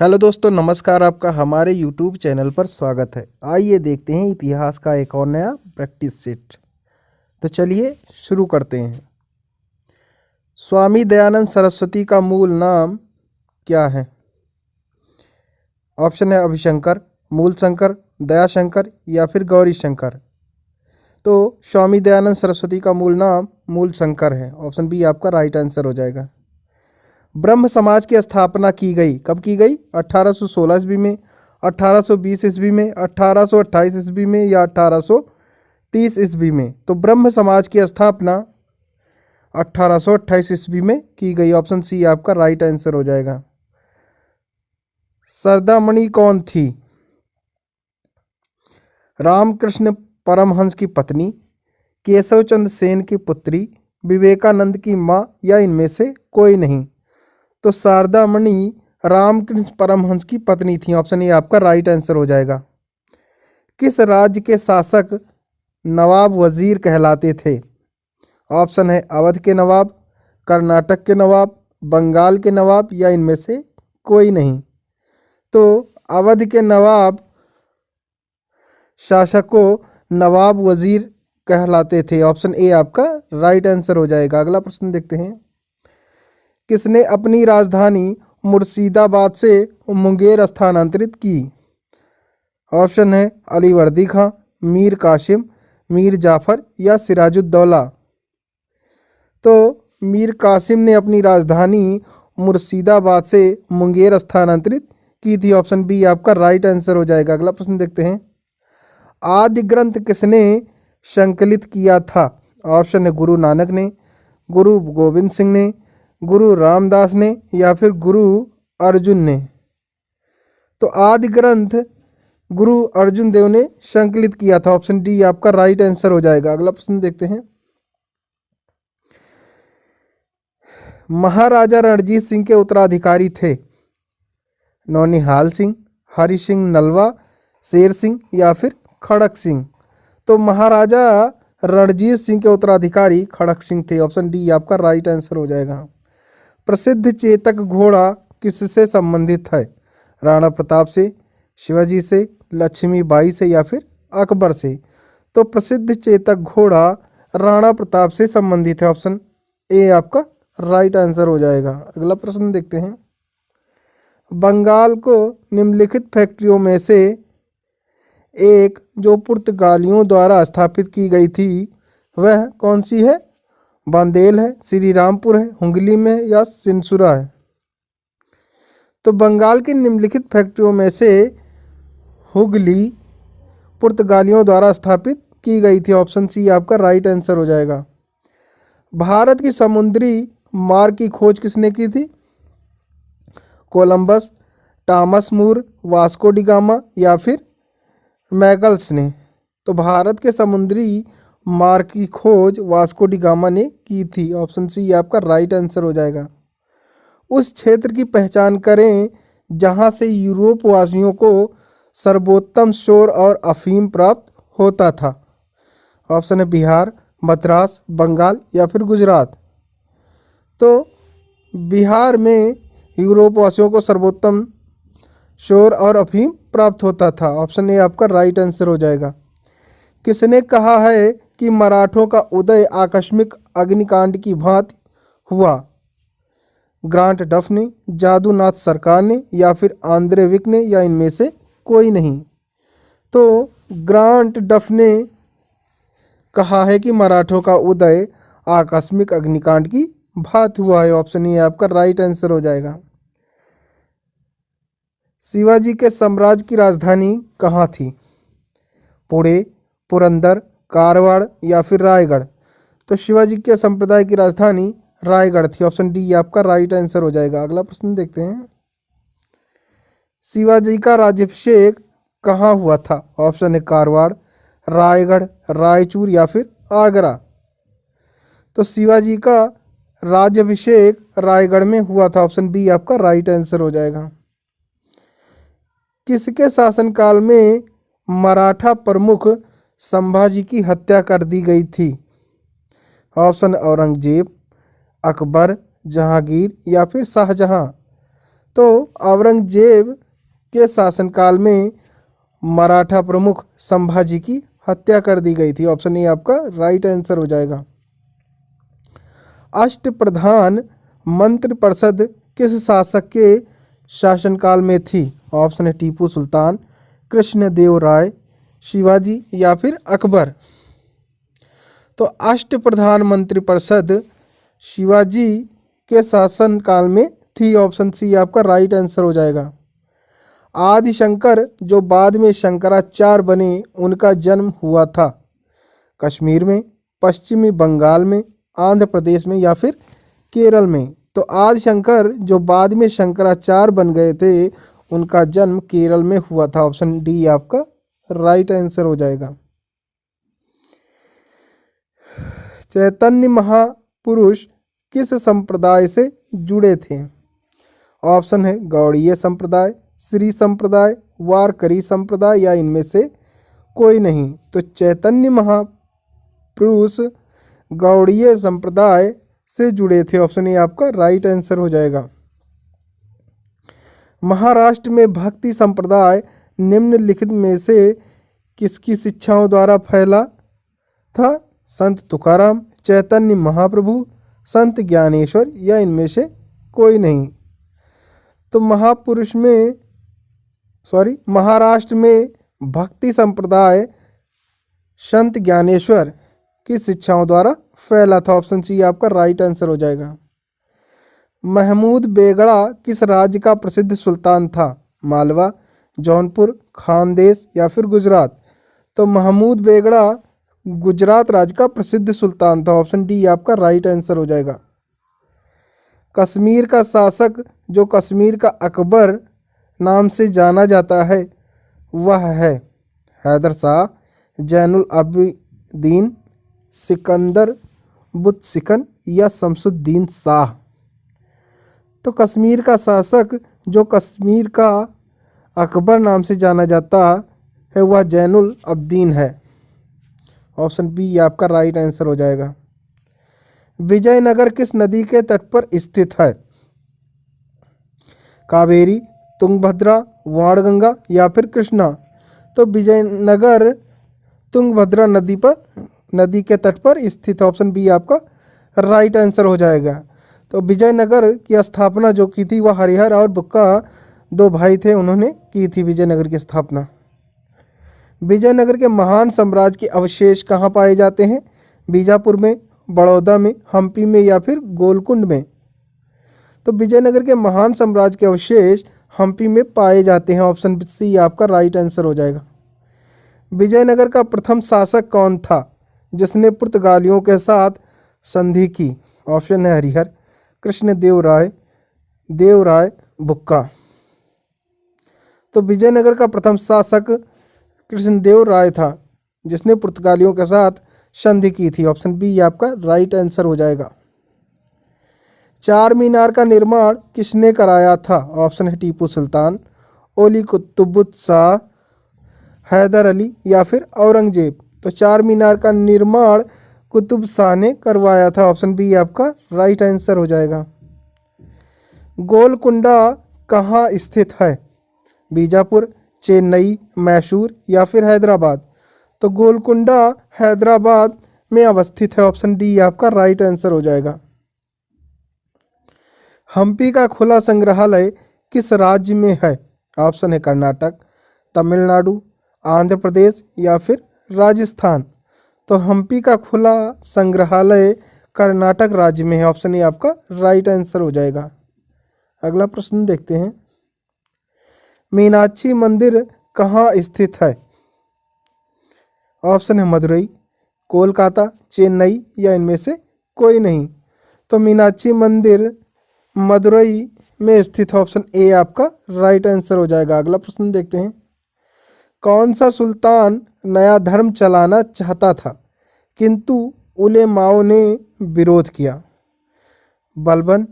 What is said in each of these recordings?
Hello दोस्तों, नमस्कार। आपका हमारे यूट्यूब चैनल पर स्वागत है। आइए देखते हैं इतिहास का एक और नया प्रैक्टिस सेट। तो चलिए शुरू करते हैं। स्वामी दयानंद सरस्वती का मूल नाम क्या है? ऑप्शन है अभिशंकर, मूल शंकर, दयाशंकर या फिर गौरी शंकर। तो स्वामी दयानंद सरस्वती का मूल नाम मूल शंकर है। ऑप्शन बी आपका राइट आंसर हो जाएगा। ब्रह्म समाज की स्थापना की गई, कब की गई? 1816 ईस्वी में, 1820 ईस्वी में, 1828 ईस्वी में या 1830 ईस्वी में? तो ब्रह्म समाज की स्थापना 1828 ईस्वी में की गई। ऑप्शन सी आपका राइट आंसर हो जाएगा। सरदामणि कौन थी? रामकृष्ण परमहंस की पत्नी, केशव चंद्र सेन की पुत्री, विवेकानंद की माँ या इनमें से कोई नहीं? तो शारदामणि रामकृष्ण परमहंस की पत्नी थी। ऑप्शन ए आपका राइट आंसर हो जाएगा। किस राज्य के शासक नवाब वजीर कहलाते थे? ऑप्शन है अवध के नवाब, कर्नाटक के नवाब, बंगाल के नवाब या इनमें से कोई नहीं? तो अवध के नवाब शासक को नवाब वजीर कहलाते थे। ऑप्शन ए आपका राइट आंसर हो जाएगा। अगला प्रश्न देखते हैं। किसने अपनी राजधानी मुर्शिदाबाद से मुंगेर स्थानांतरित की? ऑप्शन है अलीवर्दी खां, मीर कासिम, मीर जाफर या सिराजुद्दौला। तो मीर कासिम ने अपनी राजधानी मुर्शिदाबाद से मुंगेर स्थानांतरित की थी। ऑप्शन बी आपका राइट आंसर हो जाएगा। अगला प्रश्न देखते हैं। आदि ग्रंथ किसने संकलित किया था? ऑप्शन है गुरु नानक ने, गुरु गोविंद सिंह ने, गुरु रामदास ने या फिर गुरु अर्जुन ने? तो आदि ग्रंथ गुरु अर्जुन देव ने संकलित किया था। ऑप्शन डी आपका राइट आंसर हो जाएगा। अगला प्रश्न देखते हैं। महाराजा रणजीत सिंह के उत्तराधिकारी थे नौनिहाल सिंह, हरि सिंह नलवा, शेर सिंह या फिर खड़क सिंह? तो महाराजा रणजीत सिंह के उत्तराधिकारी खड़क सिंह थे। ऑप्शन डी आपका राइट आंसर हो जाएगा। प्रसिद्ध चेतक घोड़ा किससे संबंधित है? राणा प्रताप से, शिवाजी से, लक्ष्मीबाई से या फिर अकबर से? तो प्रसिद्ध चेतक घोड़ा राणा प्रताप से संबंधित है। ऑप्शन ए आपका राइट आंसर हो जाएगा। अगला प्रश्न देखते हैं। बंगाल को निम्नलिखित फैक्ट्रियों में से एक जो पुर्तगालियों द्वारा स्थापित की गई थी वह कौन सी है? बांदेल है, श्री रामपुर है, हुगली में या सिनसुरा है? तो बंगाल की निम्नलिखित फैक्ट्रियों में से हुगली पुर्तगालियों द्वारा स्थापित की गई थी। ऑप्शन सी आपका राइट आंसर हो जाएगा। भारत की समुद्री मार्ग की खोज किसने की थी? Columbus, Thomas More, Vasco D gamma या फिर मैगल्स ने? तो भारत के समुद्री मार्ग की खोज वास्को डी गामा ने की थी। ऑप्शन सी आपका राइट आंसर हो जाएगा। उस क्षेत्र की पहचान करें जहां से यूरोप वासियों को सर्वोत्तम शोर और अफीम प्राप्त होता था। ऑप्शन है बिहार, मद्रास, बंगाल या फिर गुजरात? तो बिहार में यूरोप वासियों को सर्वोत्तम शोर और अफीम प्राप्त होता था। ऑप्शन ए आपका राइट आंसर हो जाएगा। किसने कहा है कि मराठों का उदय आकस्मिक अग्निकांड की भांति हुआ? ग्रांट डफ ने, जादूनाथ सरकार ने या फिर आंद्रे विक ने या इनमें से कोई नहीं? तो ग्रांट डफ ने कहा है कि मराठों का उदय आकस्मिक अग्निकांड की भांति हुआ है। ऑप्शन ए आपका राइट आंसर हो जाएगा। शिवाजी के साम्राज्य की राजधानी कहाँ थी? पुणे, पुरंदर, कारवाड़ या फिर रायगढ़? तो शिवाजी के संप्रदाय की राजधानी रायगढ़ थी। ऑप्शन डी आपका राइट आंसर हो जाएगा। अगला प्रश्न देखते हैं। शिवाजी का राज्याभिषेक कहाँ हुआ था? ऑप्शन है कारवाड़, रायगढ़, रायचूर या फिर आगरा? तो शिवाजी का राज्याभिषेक रायगढ़ में हुआ था। ऑप्शन बी आपका राइट आंसर हो जाएगा। किसके शासनकाल में मराठा प्रमुख संभाजी की हत्या कर दी गई थी? ऑप्शन औरंगजेब, अकबर, जहांगीर या फिर शाहजहां? तो औरंगजेब के शासनकाल में मराठा प्रमुख संभाजी की हत्या कर दी गई थी। ऑप्शन ए आपका राइट आंसर हो जाएगा। अष्टप्रधान मंत्रिपरिषद किस शासक के शासनकाल में थी? ऑप्शन है टीपू सुल्तान, कृष्णदेव राय, शिवाजी या फिर अकबर। तो अष्टप्रधान मंत्रिपरिषद शिवाजी के शासनकाल में थी। ऑप्शन सी आपका राइट आंसर हो जाएगा। आदिशंकर जो बाद में शंकराचार्य बने उनका जन्म हुआ था कश्मीर में, पश्चिमी बंगाल में, आंध्र प्रदेश में या फिर केरल में। तो आदिशंकर जो बाद में शंकराचार्य बन गए थे उनका जन्म केरल में हुआ था। ऑप्शन डी आपका राइट आंसर हो जाएगा। चैतन्य महापुरुष किस संप्रदाय से जुड़े थे? ऑप्शन है गौड़ीय संप्रदाय, श्री संप्रदाय, वारकरी संप्रदाय या इनमें से कोई नहीं। तो चैतन्य महापुरुष गौड़ीय संप्रदाय से जुड़े थे। ऑप्शन ए आपका राइट आंसर हो जाएगा। महाराष्ट्र में भक्ति संप्रदाय निम्नलिखित में से किसकी शिक्षाओं द्वारा फैला था? संत तुकाराम, चैतन्य महाप्रभु, संत ज्ञानेश्वर या इनमें से कोई नहीं। तो महाराष्ट्र में भक्ति संप्रदाय संत ज्ञानेश्वर की शिक्षाओं द्वारा फैला था। ऑप्शन सी आपका राइट आंसर हो जाएगा। महमूद बेगड़ा किस राज्य का प्रसिद्ध सुल्तान था? मालवा, जौनपुर, खानदेश या फिर गुजरात। तो महमूद बेगड़ा गुजरात राज्य का प्रसिद्ध सुल्तान था। ऑप्शन डी आपका राइट आंसर हो जाएगा। कश्मीर का शासक जो कश्मीर का अकबर नाम से जाना जाता है वह है हैदर शाह, जैनुल आबिदीन, सिकंदर बुतसिकन या शमसुद्दीन शाह। तो कश्मीर का शासक जो कश्मीर का अकबर नाम से जाना जाता है वह जैनुल आबिदीन है। ऑप्शन बी आपका राइट आंसर हो जाएगा। विजयनगर किस नदी के तट पर स्थित है? कावेरी, तुंगभद्रा, वाणगंगा या फिर कृष्णा। तो विजयनगर तुंगभद्रा नदी के तट पर स्थित। ऑप्शन बी आपका राइट आंसर हो जाएगा। तो विजयनगर की स्थापना जो की थी वह हरिहर और बुक्का दो भाई थे, उन्होंने की थी विजयनगर की स्थापना। विजयनगर के महान साम्राज्य के अवशेष कहाँ पाए जाते हैं? बीजापुर में, बड़ौदा में, हम्पी में या फिर गोलकुंड में। तो विजयनगर के महान साम्राज्य के अवशेष हम्पी में पाए जाते हैं। ऑप्शन सी आपका राइट आंसर हो जाएगा। विजयनगर का प्रथम शासक कौन था जिसने पुर्तगालियों के साथ संधि की? ऑप्शन है हरिहर, कृष्णदेव राय, देवराय, बुक्का। तो विजयनगर का प्रथम शासक कृष्णदेव राय था जिसने पुर्तगालियों के साथ संधि की थी। ऑप्शन बी आपका राइट आंसर हो जाएगा। चार मीनार का निर्माण किसने कराया था? ऑप्शन है टीपू सुल्तान, ओली कुतुबुत शाह, हैदर अली या फिर औरंगजेब। तो चार मीनार का निर्माण कुतुब शाह ने करवाया था। ऑप्शन बी आपका राइट आंसर हो जाएगा। गोलकुंडा कहाँ स्थित है? बीजापुर, चेन्नई, मैसूर या फिर हैदराबाद। तो गोलकुंडा हैदराबाद में अवस्थित है। ऑप्शन डी आपका राइट आंसर हो जाएगा। हम्पी का खुला संग्रहालय किस राज्य में है? ऑप्शन है कर्नाटक, तमिलनाडु, आंध्र प्रदेश या फिर राजस्थान। तो हम्पी का खुला संग्रहालय कर्नाटक राज्य में है। ऑप्शन ए आपका राइट आंसर हो जाएगा। अगला प्रश्न देखते हैं। मीनाक्षी मंदिर कहाँ स्थित है? ऑप्शन है मदुरई, कोलकाता, चेन्नई या इनमें से कोई नहीं। तो मीनाक्षी मंदिर मदुरई में स्थित। ऑप्शन ए आपका राइट आंसर हो जाएगा। अगला प्रश्न देखते हैं। कौन सा सुल्तान नया धर्म चलाना चाहता था किंतु उलेमाओं ने विरोध किया? बलबन,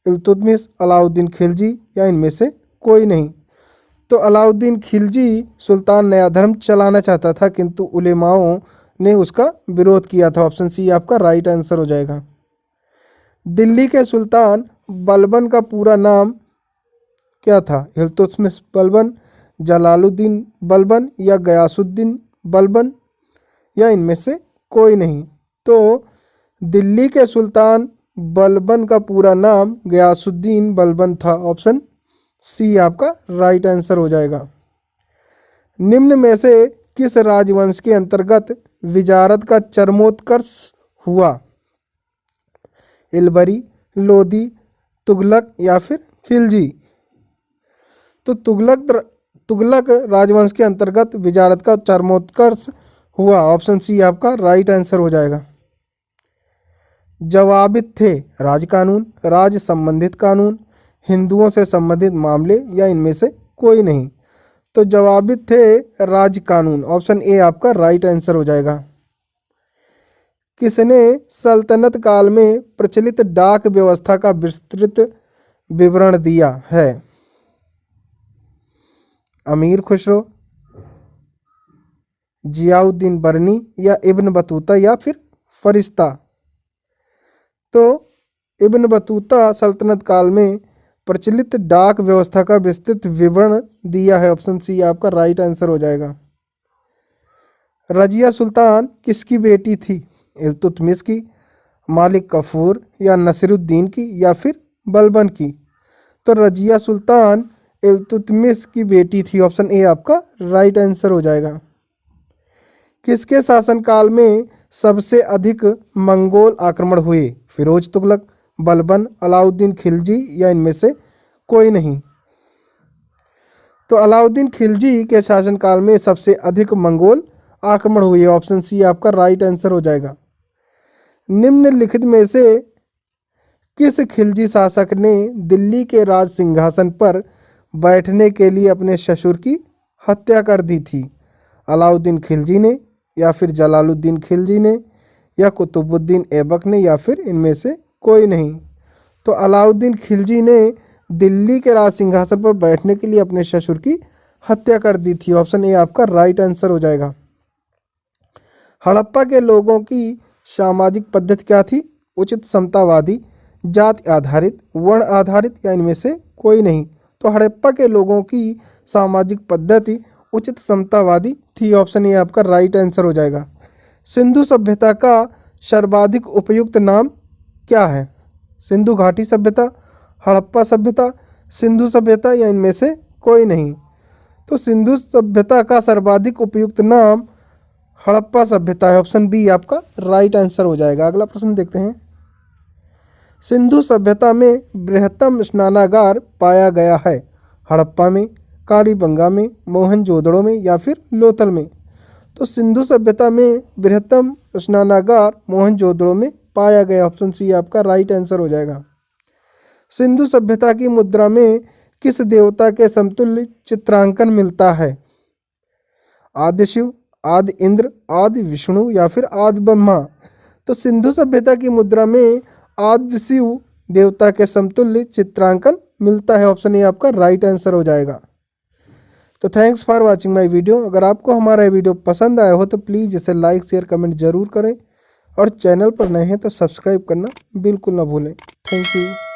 इल्तुतमिश, अलाउद्दीन खिलजी या इनमें से कोई नहीं। तो अलाउद्दीन खिलजी सुल्तान नया धर्म चलाना चाहता था किंतु उलेमाओं ने उसका विरोध किया था। ऑप्शन सी आपका राइट आंसर हो जाएगा। दिल्ली के सुल्तान बलबन का पूरा नाम क्या था? इल्तुतमिश बलबन, जलालुद्दीन बलबन या गयासुद्दीन बलबन या इनमें से कोई नहीं। तो दिल्ली के सुल्तान बलबन का पूरा नाम गयासुद्दीन बलबन था। ऑप्शन सी आपका राइट आंसर हो जाएगा। निम्न में से किस राजवंश के अंतर्गत विजारत का चरमोत्कर्ष हुआ? इलबरी, लोदी, तुगलक या फिर खिलजी? तो तुगलक राजवंश के अंतर्गत विजारत का चरमोत्कर्ष हुआ। ऑप्शन सी आपका राइट आंसर हो जाएगा। जवाबित थे राजकानून, राज संबंधित कानून, हिंदुओं से संबंधित मामले या इनमें से कोई नहीं। तो जवाबित थे राज कानून। ऑप्शन ए आपका राइट आंसर हो जाएगा। किसने सल्तनत काल में प्रचलित डाक व्यवस्था का विस्तृत विवरण दिया है? अमीर खुसरो, जियाउद्दीन बरनी या इब्न बतूता या फिर फरिश्ता? तो इब्न बतूता सल्तनत काल में प्रचलित डाक व्यवस्था का विस्तृत विवरण दिया है। ऑप्शन सी आपका राइट आंसर हो जाएगा। रजिया सुल्तान किसकी बेटी थी? इल्तुतमिश की, मालिक कफूर या नसीरुद्दीन की या फिर बलबन की? तो रजिया सुल्तान इल्तुतमिश की बेटी थी। ऑप्शन ए आपका राइट आंसर हो जाएगा। किसके शासनकाल में सबसे अधिक मंगोल आक्रमण हुए? फिरोज तुगलक, बलबन, अलाउद्दीन खिलजी या इनमें से कोई नहीं? तो अलाउद्दीन खिलजी के शासनकाल में सबसे अधिक मंगोल आक्रमण हुए। ऑप्शन सी आपका राइट आंसर हो जाएगा। निम्नलिखित में से किस खिलजी शासक ने दिल्ली के राज सिंहासन पर बैठने के लिए अपने ससुर की हत्या कर दी थी? अलाउद्दीन खिलजी ने या फिर जलालुद्दीन खिलजी ने या कुतुबुद्दीन ऐबक ने या फिर इनमें से कोई नहीं? तो अलाउद्दीन खिलजी ने दिल्ली के राज सिंहासन पर बैठने के लिए अपने ससुर की हत्या कर दी थी। ऑप्शन ए आपका राइट आंसर हो जाएगा। हड़प्पा के लोगों की सामाजिक पद्धति क्या थी? उचित समतावादी, जाति आधारित, वर्ण आधारित या इनमें से कोई नहीं? तो हड़प्पा के लोगों की सामाजिक पद्धति उचित समतावादी थी। ऑप्शन ए आपका राइट आंसर हो जाएगा। सिंधु सभ्यता का सर्वाधिक उपयुक्त नाम क्या है? सिंधु घाटी सभ्यता, हड़प्पा सभ्यता, सिंधु सभ्यता या इनमें से कोई नहीं? तो सिंधु सभ्यता का सर्वाधिक उपयुक्त नाम हड़प्पा सभ्यता है। ऑप्शन बी आपका राइट आंसर हो जाएगा। अगला प्रश्न देखते हैं। सिंधु सभ्यता में बृहत्तम स्नानागार पाया गया है? हड़प्पा में, कालीबंगा में, मोहनजोदड़ो में या फिर लोथल में? तो सिंधु सभ्यता में बृहत्तम स्नानागार मोहनजोदड़ो में पाया गया। ऑप्शन सी आपका राइट आंसर हो जाएगा। सिंधु सभ्यता की मुद्रा में किस देवता के समतुल्य चित्रांकन मिलता है? आदि शिव, आदि इंद्र, आदि विष्णु या फिर आदि ब्रह्मा? तो सिंधु सभ्यता की मुद्रा में आदि शिव देवता के समतुल्य चित्रांकन मिलता है। ऑप्शन ए आपका राइट आंसर हो जाएगा। तो thanks for watching my video. अगर आपको हमारा वीडियो पसंद आया हो तो प्लीज़ इसे लाइक, शेयर, कमेंट जरूर करें और चैनल पर नए हैं तो सब्सक्राइब करना बिल्कुल ना भूलें। Thank you.